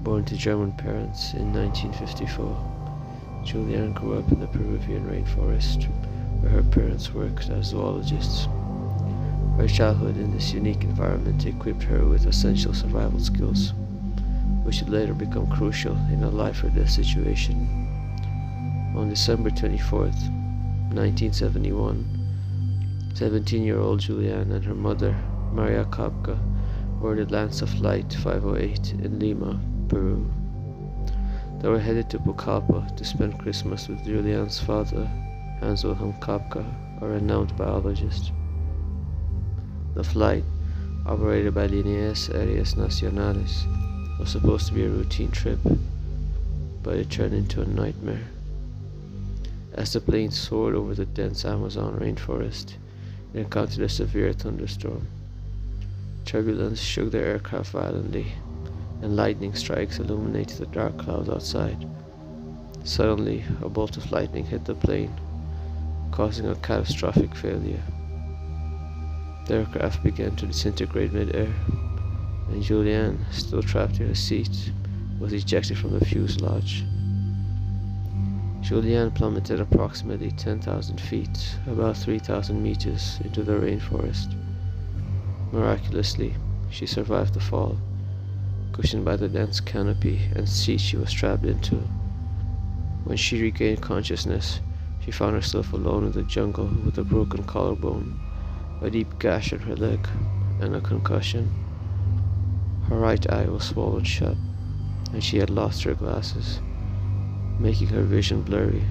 Born to German parents in 1954, Juliane grew up in the Peruvian rainforest, where her parents worked as zoologists. Her childhood in this unique environment equipped her with essential survival skills, which would later become crucial in a life-or-death situation. On December 24th, 1971, 17-year-old Juliane and her mother, Maria Koepcke, boarded Lanza Flight 508 in Lima, Peru. They were headed to Pucallpa to spend Christmas with Juliane's father, Hans Wilhelm Koepcke, a renowned biologist. The flight, operated by Líneas Aéreas Nacionales, was supposed to be a routine trip, but it turned into a nightmare. As the plane soared over the dense Amazon rainforest, it encountered a severe thunderstorm. Turbulence shook the aircraft violently, and lightning strikes illuminated the dark clouds outside. Suddenly, a bolt of lightning hit the plane, causing a catastrophic failure. The aircraft began to disintegrate mid-air, and Juliane, still trapped in her seat, was ejected from the fuselage. Juliane plummeted approximately 10,000 feet, about 3,000 meters, into the rainforest. Miraculously, she survived the fall, cushioned by the dense canopy and seat she was trapped into. When she regained consciousness, she found herself alone in the jungle with a broken collarbone, a deep gash in her leg, and a concussion. Her right eye was swollen shut, and she had lost her glasses, making her vision blurry.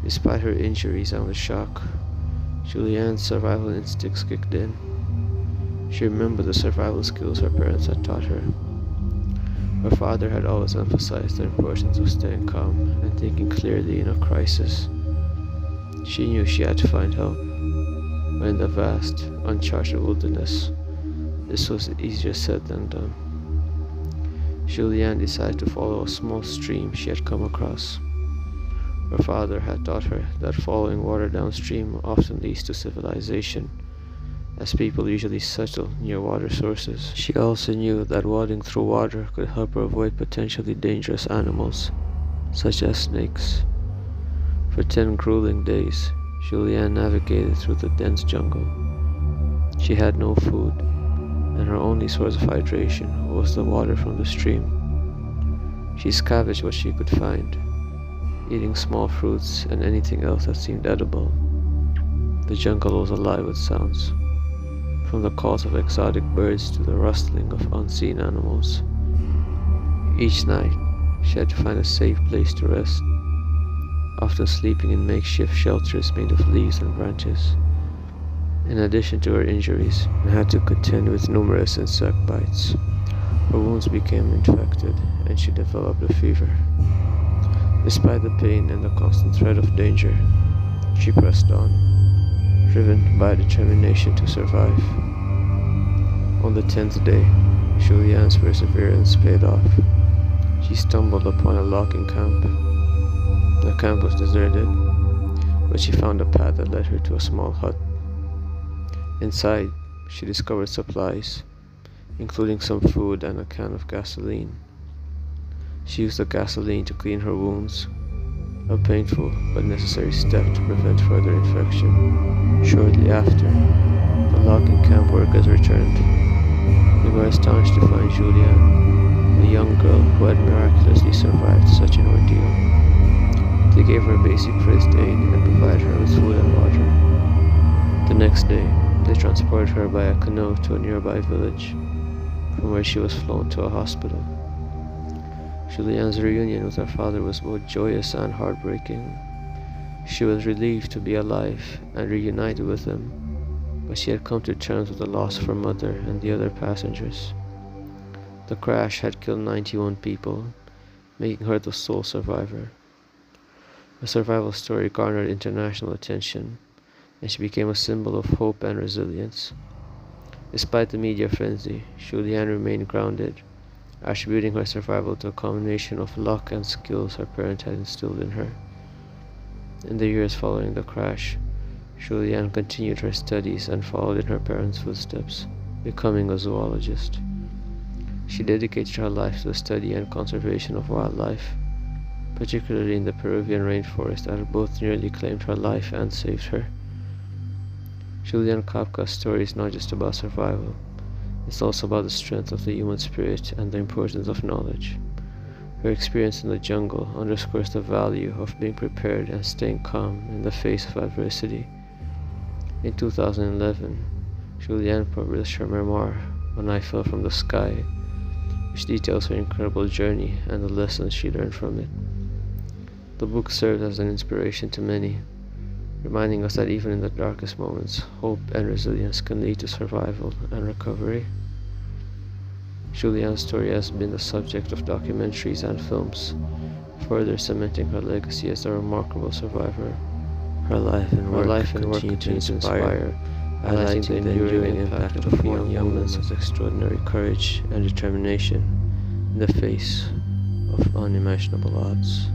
Despite her injuries and the shock, Juliane's survival instincts kicked in. She remembered the survival skills her parents had taught her. Her father had always emphasized the importance of staying calm and thinking clearly in a crisis. She knew she had to find help, but in the vast, uncharted wilderness, this was easier said than done. Juliane decided to follow a small stream she had come across. Her father had taught her that following water downstream often leads to civilization, as people usually settle near water sources. She also knew that wading through water could help her avoid potentially dangerous animals, such as snakes. For 10 grueling days, Juliane navigated through the dense jungle. She had no food, and her only source of hydration was the water from the stream. She scavenged what she could find, eating small fruits and anything else that seemed edible. The jungle was alive with sounds, from the calls of exotic birds to the rustling of unseen animals. Each night, she had to find a safe place to rest, often sleeping in makeshift shelters made of leaves and branches. In addition to her injuries, she had to contend with numerous insect bites. Her wounds became infected, and she developed a fever. Despite the pain and the constant threat of danger, she pressed on, driven by a determination to survive. On the 10th day, Juliane's perseverance paid off. She stumbled upon a logging camp. The camp was deserted, but she found a path that led her to a small hut. Inside, she discovered supplies, including some food and a can of gasoline. She used the gasoline to clean her wounds, a painful but necessary step to prevent further infection. Shortly after, the logging camp workers returned. They were astonished to find Juliane, a young girl who had miraculously survived such an ordeal. They gave her basic first aid and provided her with food and water. The next day, they transported her by a canoe to a nearby village, from where she was flown to a hospital. Juliane's reunion with her father was both joyous and heartbreaking. She was relieved to be alive and reunited with him, but she had come to terms with the loss of her mother and the other passengers. The crash had killed 91 people, making her the sole survivor. Her survival story garnered international attention, and she became a symbol of hope and resilience. Despite the media frenzy, Juliane remained grounded, attributing her survival to a combination of luck and skills her parents had instilled in her. In the years following the crash, Juliane continued her studies and followed in her parents' footsteps, becoming a zoologist. She dedicated her life to the study and conservation of wildlife, particularly in the Peruvian rainforest that both nearly claimed her life and saved her. Juliane Koepcke's story is not just about survival, it's also about the strength of the human spirit and the importance of knowledge. Her experience in the jungle underscores the value of being prepared and staying calm in the face of adversity. In 2011, Juliane published her memoir, When I Fell from the Sky, which details her incredible journey and the lessons she learned from it. The book served as an inspiration to many, reminding us that even in the darkest moments, hope and resilience can lead to survival and recovery. Juliane's story has been the subject of documentaries and films, further cementing her legacy as a remarkable survivor. Her life and work continue to inspire, highlighting the enduring impact of one young woman's extraordinary courage and determination in the face of unimaginable odds.